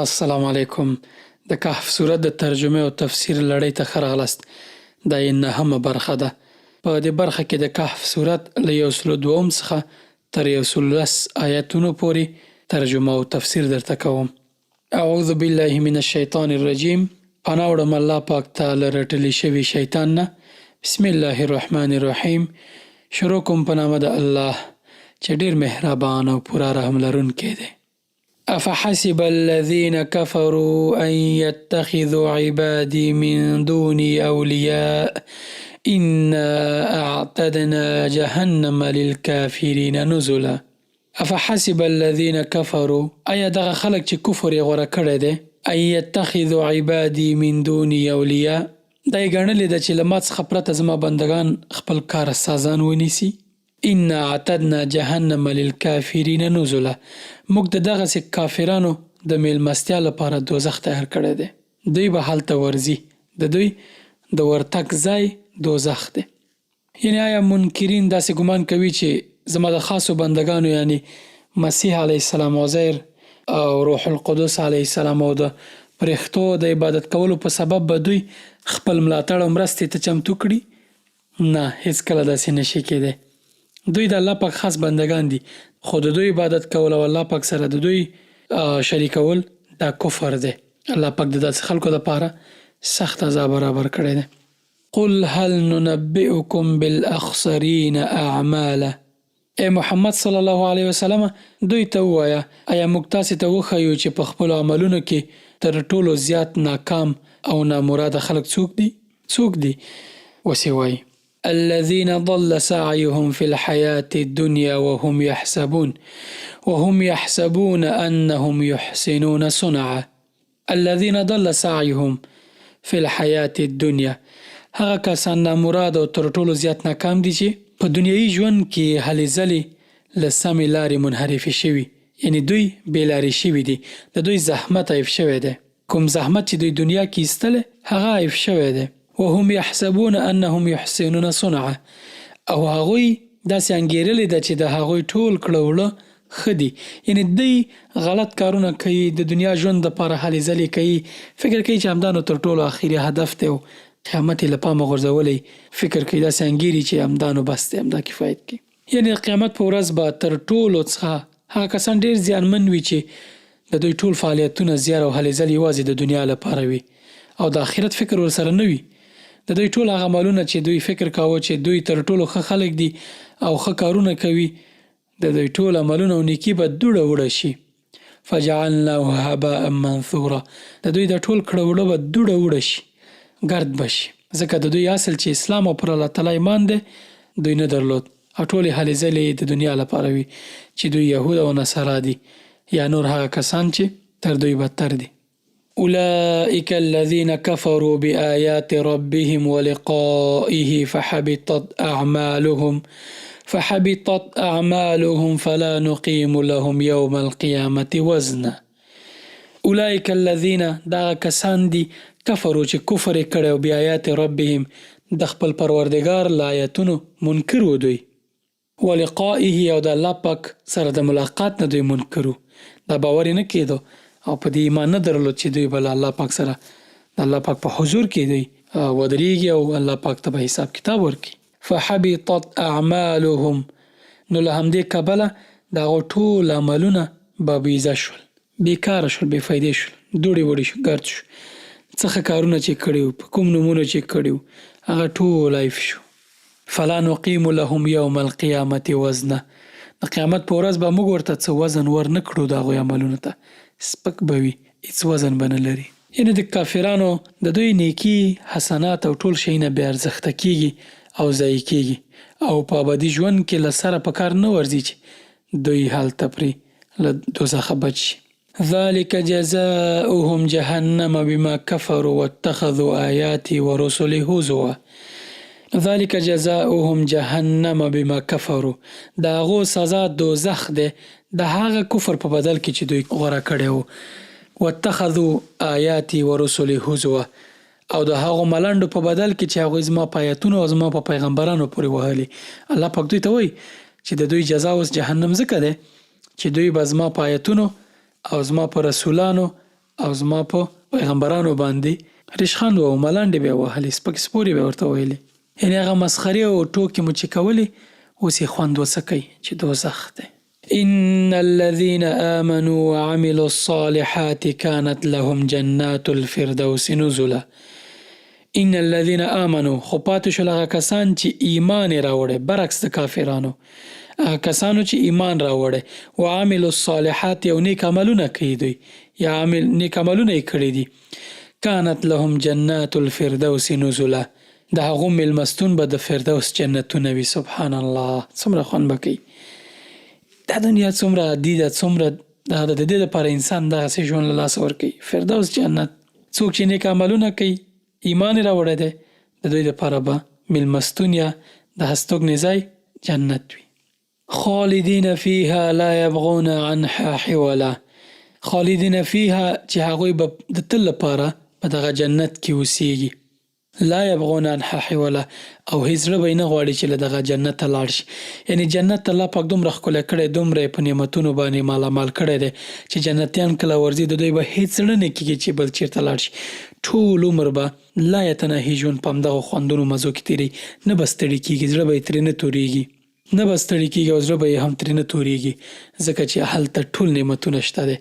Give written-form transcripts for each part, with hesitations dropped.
السلام علیکم. د کهف سورت د ترجمې او تفسیر لړۍ ته ښه راغلاست. دا یې 9مه برخه ده. په دې برخه کې د کهف سورت له 102 څخه تر 110 آیاتونو پورې ترجمه او تفسیر درته کوم. اعوذ بالله من الشیطان الرجیم. پناه وړم الله پاک ته له رټلې شوي شیطان نه. بسم الله الرحمن الرحیم. شروع کوم په نامه د الله چې ډېر مهربان او پوره رحم لرونکی دی. أفحسب الذين كفروا أن يتخذوا عبادي من دوني أولياء إنا أعتدنا جهنم للكافرين نزلا. أفحسب الذين كفروا أي دغه خلق چې کفر یې غوره کړی دی أن يتخذوا عبادي من دوني أولياء دا یې ګڼلې ده چې له ما څخه پرته زما بندگان خپل کار سازان ونیسي. إنا اعتدنا جهنم للكافرين نزلا. موږ د دغسې کافرانو د میلمستیا لپاره دوزخ تیار کړی دی. دوی به هلته ورځي. د دوی د ورتګ ځای دوزخ دی. یعنی آیا منکرین داسې ګمان کوي چې زما د خاصو بندگانو یعنی مسیح علیه السلام، عزیر او روح القدس علیه السلام او د فرښتو د عبادت کولو په سبب به دوی خپل ملاتړ او مرستې ته چمتو کړي؟ نه، هیڅکله داسې نشي کېدی. دوی د الله پاک خاص بندگان دي، خو د دوی عبادت کول او الله پاک سره د دوی شریکول دا کفر دی. الله پاک د داسې خلکو دپاره سخت عذاب برابر کړی دی. قل هل ننبئکم بالاخسرین اعمالا. ای محمد صلی الله علیه وسلم دوی ته ووایه آیا موږ تاسې ته وښیو چې په خپلو عملونو کې تر ټولو زیات ناکام او نامراده خلک څوک دي؟ څوک دي؟ وسې وایي الذين ضل سعيهم في الحياة الدنيا وهم يحسبون أنهم يحسنون صنعا. الذين ضل سعيهم في الحياة الدنيا هغه کسان نامراد او تر ټولو زیات ناکام دي چې په دنیایي ژوند کې هلې ځلې له سمې لارې منحرفې شوي، یعنی دوی بې لارې شوي دي. د دوی زحمت عیب شوی دی. کوم زحمت چې دوی دنیا کې ایستلی هغه عیب شوی دی. وهم يحسبون أنهم يحسنون صنعا. او هغوی داسې انګیرلې ده چې د هغوی ټول کړه وړه ښه دي، یعنی دوی غلط کارونه کوي، د دنیا ژوند دپاره هلې ځلې کوي، فکر کوي چې همدا نو تر ټولو آخري هدف دی او قیامت یې له پامه غورځولی، فکر کوي داسې انګیري چې همدا نو بس دی، همدا کفایت کوي. یعنی د قیامت په ورځ به تر ټولو څخه هغه کسان ډېر زیانمن وي چې د دوی ټول فعالیتونه زیار او هلې ځلې یوازې د دنیا لپاره وي او د آخرت فکر ورسره نه وي. د دوی ټول هغه عملونه چې دوی فکر کاوه چې دوی تر ټولو ښه خلک دي او ښه کارونه کوي، د دوی ټول عملونه او نیکي به دوړه وړه شي. فجعلناه هباء منثورا. د دوی د ټول کړه وړه به دوړه وړه شي، ګرد به شي، ځکه د دوی اصل چې اسلام او پر الله تعالی ایمان دی دوی نه درلود او ټولې هلې ځلې د دنیا لپاره وي چې دوی یهود او نصارا دي یا نور هغه کسان چې تر دوی بدتر دي. أولئك الذين كفروا بآيات ربهم ولقائه فحبطت أعمالهم فلا نقيم لهم يوم القيامة وزنا. أولئك الذين دا کسان دي کفروا چې کفر یې کړی او بآیات ربهم د خپل پروردګار له آیاتونو منکر و دوی، ولقائه او د الله پاک سره د ملاقات نه دوی منکر و، دا باور یې نه کېدو او په دې ایمان نه درلود چې دوی به له الله پاک سره د الله پاک په حضور کې دوی ودرېږي او الله پاک ته به حساب کتاب ورکړي. فحبطت اعمالهم، نو له همدې کبله د هغو ټول عملونه به بیزه شول، بیکاره شول، بې فایدې شول، دوړې وړې شو، ګرد شو. څه کارونه چې کړي وو، په کوم نومونو چې کړي وو، هغه ټول عیب شو. فلا نقیم لهم یوم القیامة وزنا. د قیامت په ورځ به موږ ورته څه وزن ور نه کړو د هغوی عملونو ته، سپک به وي، هېڅ وزن به نه لري. یعنې د کافرانو د دوی نیکي، حسنات او ټول شیونه بې ارزښته کېږي او ضایع کېږي او په ابدي ژوند کې له سره په کار نه ورځي چې دوی هلته پرې له دوزخه بچ شي. ذلك جزاؤهم جهنم بما كفروا واتخذوا آياتي ورسلي هزوا. ذلك جزاؤهم جهنم بما كفروا. دا هغو سزا دوزخ دی د هغه کفر په بدل کې چې دوی غوره کړی وو. واتخذوا آیاتي ورسلي هزوا، او د هغو ملنډو په بدل کې چې هغوی زما په آیتونو او زما په پیغمبرانو پورې وهلي. الله پاک دوی ته وایي چې د دوی جزا اوس جهنم ځکه دی چې دوی به زما په آیتونو او زما په رسولانو او زما په پیغمبرانو باندې ریشخند و او ملانډې به یې وهلې، سپکې سپورې به یې ورته ویلې. یعنې هغه مسخرې او ټوکې مو چې کولې اوس یې خوند وڅکئ چې دوزخ دی. ان الذين آمنوا وعملوا الصالحات كانت لهم جنات الفردوس نزلا. ان الذين آمنوا، خو پاتې شول هغه کسان چې ایمان یې راوړی، برعکس د کافرانو. هغه کسانو چې ایمان راوړی، وعملوا الصالحات یو نیک عملونه کوي دوی، یا نیک عملونه یې کړي دي، كانت لهم جنات الفردوس نزلا، د هغو میلمستون به د فردوس جنتونه وي. سبحان الله، څومره خوند به کوي. دا دنیا څومره عادي ده، څومره د دې لپاره انسان دغسې ژوند له لاسه ورکوي. فردوس جنت، څوک چې نیک عملونه کوي، ایمان یې راوړی دی، د دوی لپاره به میلمستون یا د هستوګنې ځای جنت وي. خالدین فیها لا یبغون عنها حولا. خالدین فیها چې هغوی به د تل لپاره په دغه جنت کې اوسیږي. لا یبغون عنها حولا، او هیڅ زړه به یې نه غواړي چې له دغه جنت ته لاړ شي. یعنې جنت الله پاک دومره ښکلی کړی، دومره یې په نعمتونو باندې مالامال کړی دی چې جنتیان کله ورځي د دوی به هیڅ زړه نه کېږي چې بل چېرته لاړ شي. ټول عمر به لا یتناهي ژوند په همدغو خوندونو مزو کې تېروي، نه به ستړي کېږي، زړه به یې ترې نه تورېږي، نه به ستړي کېږي او زړه به یې هم ترې نه تورېږي، ځکه چې هلته ټول نعمتونه شته دی.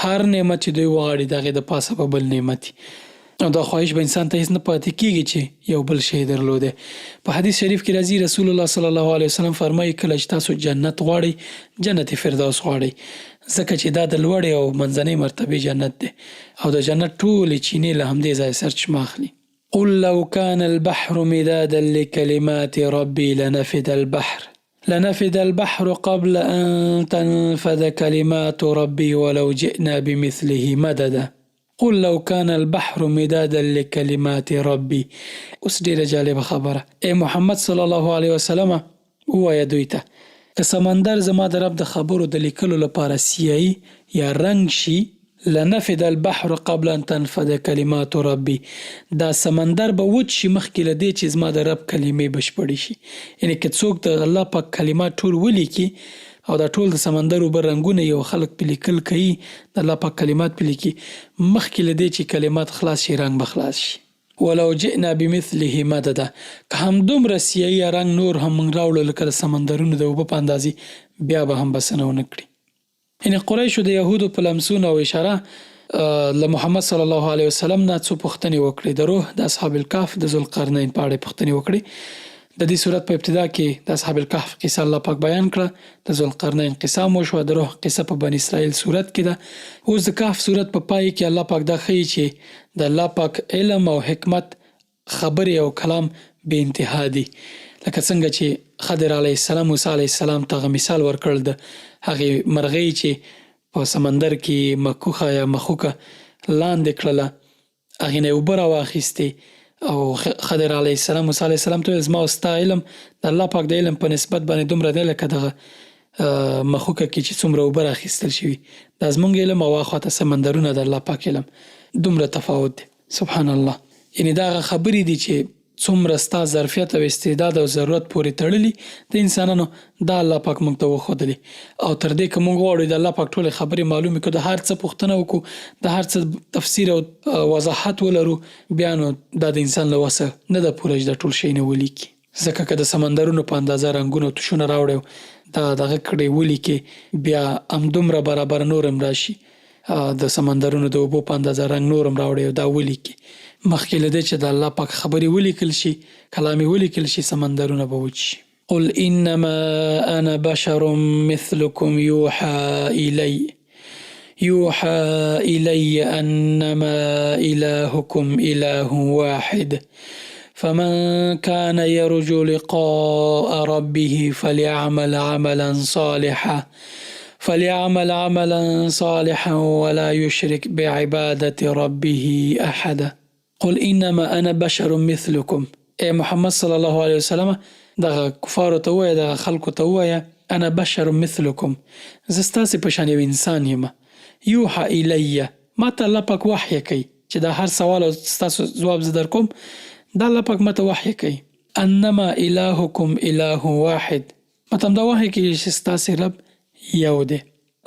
هر نعمت چې دوی وغواړي د هغې د پاسه به بل نعمت وي، او دا خواهش به انسان ته هیڅ نه پاتې کېږي چې یو بل شی درلودی. په حدیث شریف کې راځي، رسول الله صلی الله علیه وسلم فرمایي کله چې تاسو جنت غواړئ، جنت فردوس غواړئ، ځکه چې دا د لوړې او منځنۍ مرتبې جنت دی، او د جنت ټولې چینې له همدې ځایه سرچشمه اخلي. قل لو كان البحر مدادا لكلمات ربي لنفد البحر قبل أن تنفذ كلمات ربي ولو جئنا بمثله مددا. قل لو كان البحر مدادا لكلمات ربي. اوس ډیره جالبه خبره، ای محمد صلی الله علیه وسلم ووایه دوی ته، که سمندر زما د رب د خبرو د لیکلو لپاره سیاهي یا رنګ شي، لنفد البحر قبل ان تنفذ کلمات ربي، دا سمندر به وچ شي مخکې له دې چې زما د رب کلمې بشپړې شي. یعنې که څوک د الله پاک کلمات ټول ولیکي او دا ټول د سمندر اوبه رنګونه یو خلک پې لیکل کوي، د الله پاک کلمات پې لیکي، مخکې له دې چې کلمات خلاص شي رنګ به خلاص شي. ولو جئنا بمثله مددا، که همدومره سیاهي یا رنګ نور هم موږ راوړو لکه د سمندرونو د اوبه په اندازې، بیا به هم بسنه ونه کړي. یعنې قریشو د یهودو په لمسون او اشاره له محمد صلی الله علیه وسلم نه څو پوښتنې وکړې، د روح، د اصحاب الکهف، د ذوالقرنین په اړه پوښتنې وکړې. د دې صورت په ابتدا کې د اصحاب الکهف قصه الله پاک بیان کړه، د ذوالقرنین قصه مو شوه، د روح قصه په بني اسرائیل صورت کې ده. اوس د کهف صورت په پای کې الله پاک دا ښیي چې د الله پاک علم او حکمت، خبرې او کلام بې انتها دي. لکه څنګه چې خضر علیه السلام موسی علیه السلام ته هغه مثال ورکړل د هغې مرغۍ چې په سمندر کې مکوخه یا مخوکه لاندې کړله، هغې نه یې اوبه راواخیستې، او خضر علیه السلام موسی علیه السلام ته ویل زما او ستا علم د الله پاک د علم په نسبت باندې دومره دی لکه دغه مخوکه کې چې څومره اوبه راخیستل شوي، دا زموږ علم او اخواته سمندرونه د الله پاک علم، دومره تفاوت دی. سبحان الله. یعنې دا هغه خبرې دي چې څومره ستا ظرفیت او استعداد او ضرورت پورې تړلي د انسانانو، دا الله پاک موږ ته وښودلي. او تر دې که موږ غواړو د الله پاک ټولې خبرې معلومې کړو، د هر څه پوښتنه وکړو، د هر څه تفسیر او وضاحت ولرو، بیا نو دا د انسان له وسه نه ده پوره چې دا ټول شی نه ولیکي. ځکه که د سمندرونو په اندازه رنګونه او تشونه راوړی، دا دغه کړی ولیکې، بیا همدومره برابر نور هم راشي، د سمندرونو د اوبو په اندازه رنګ نور هم راوړی او دا ولیکي، مخکې له دې چې د الله پاک خبرې ولیکل شي، کلام یې ولیکل شي، سمندرونه به وچ شي. قل انما انا بشر مثلكم يوحى الي انما الهكم اله واحد فمن كان يرجو لقاء ربه فليعمل عملا صالحا ولا يشرك بعبادة ربه أحدا. قل انما انا بشر مثلكم، ای محمد صلی الله علیه وسلم دغه کفارو ته ووایه، دغه خلکو ته ووایه، انا بشر مثلكم، زه ستاسې په شان یو انسان یم. یوحى الیه، ما ته الله پاک وحی کوي چې دا هر سوال او ستاسو ځواب زه در کوم، دا الله پاک ما ته وحی کوي. انما الهکم اله واحد، ما ته هم دا وحی کوي چې ستاسې رب یو دی.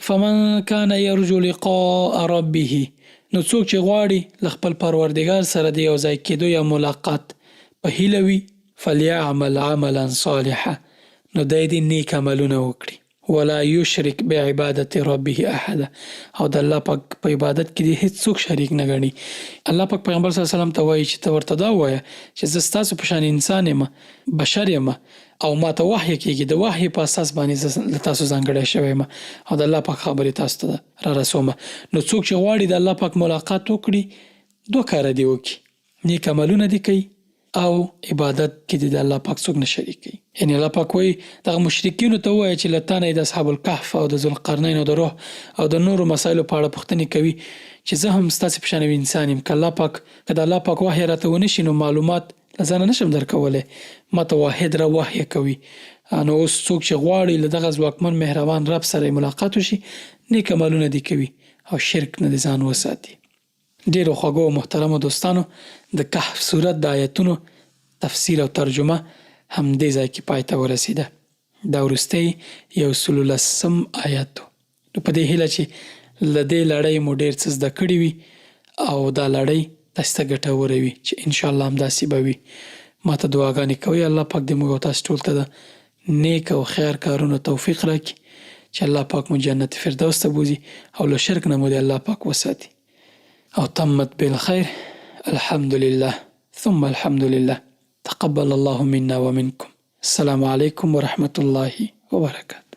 فمن كان يرجو لقاء ربه، نو څوک چې غواړي له خپل پروردګار سره د یو ځای کېدو یا ملاقات په هیله وي فلیعمل عملا صالحا نو دی دې نیک عملونه وکړي ولا یشرک بعبادت ربه احد او د الله پاک په عبادت کې دې هیڅ څوک شریک نه ګڼي. الله پاک پیغمبر صلی الله علیه وسلم ته وایي چې ته ورته دا ووایه چې زه ستاسو په شان انسان یم، بشر یم او ما ته وحی کېږي، د وحی په اساس باندې زه له تاسو ځانګړی شوی یم او د الله پاک خبرې تاسو ته را رسوم. نو څوک چې غواړي د الله پاک ملاقات وکړي دوه کاره دې وکړي، نیک عملونه دې کوي او عبادت کې د الله پاک څوک نه شریک کوي. یعنی الله پاک وایي دغه مشرکینو ته ووایه چې له تا نه د اصحاب الکهف او د ذوالقرنین او د روح او د نورو مسایلو په اړه پوښتنې کوي چې زه هم ستاسې په شان انسان یم، که د الله پاک وحی راته ونه شي نو معلومات له ځانه نشم درکولی، ما ته واحد را وحی کوي. نو اوس څوک چې غواړي له دغه ځواکمن مهربان رب سره ملاقات وشي نیک عملونه دې کوي او شرک نه دې ځان وساتي. ډیرو خوږو او محترمو دوستانو د کهف سورت د آیتونو تفسیر او ترجمه همدې ځای کې پای ته ورسېده. دا وروستی 119 آیت و. نو په دې هیله چې له دې لړۍ مو ډېر څه زده کړي وي او دا لړۍ تاسو ته ګټوره وي چې انشاءالله همداسې به وي. ما ته دعاګانې کوئ الله پاک دې موږ او تاسو ټول ته د نیک او خیر کارونو توفیق راکړي چې الله پاک مو جنت فردوس ته بوځي او له شرک نه مو د الله پاک وساتي. او تمت بالخير الحمد لله ثم الحمد لله تقبل الله منا ومنكم. السلام عليكم ورحمة الله وبركاته.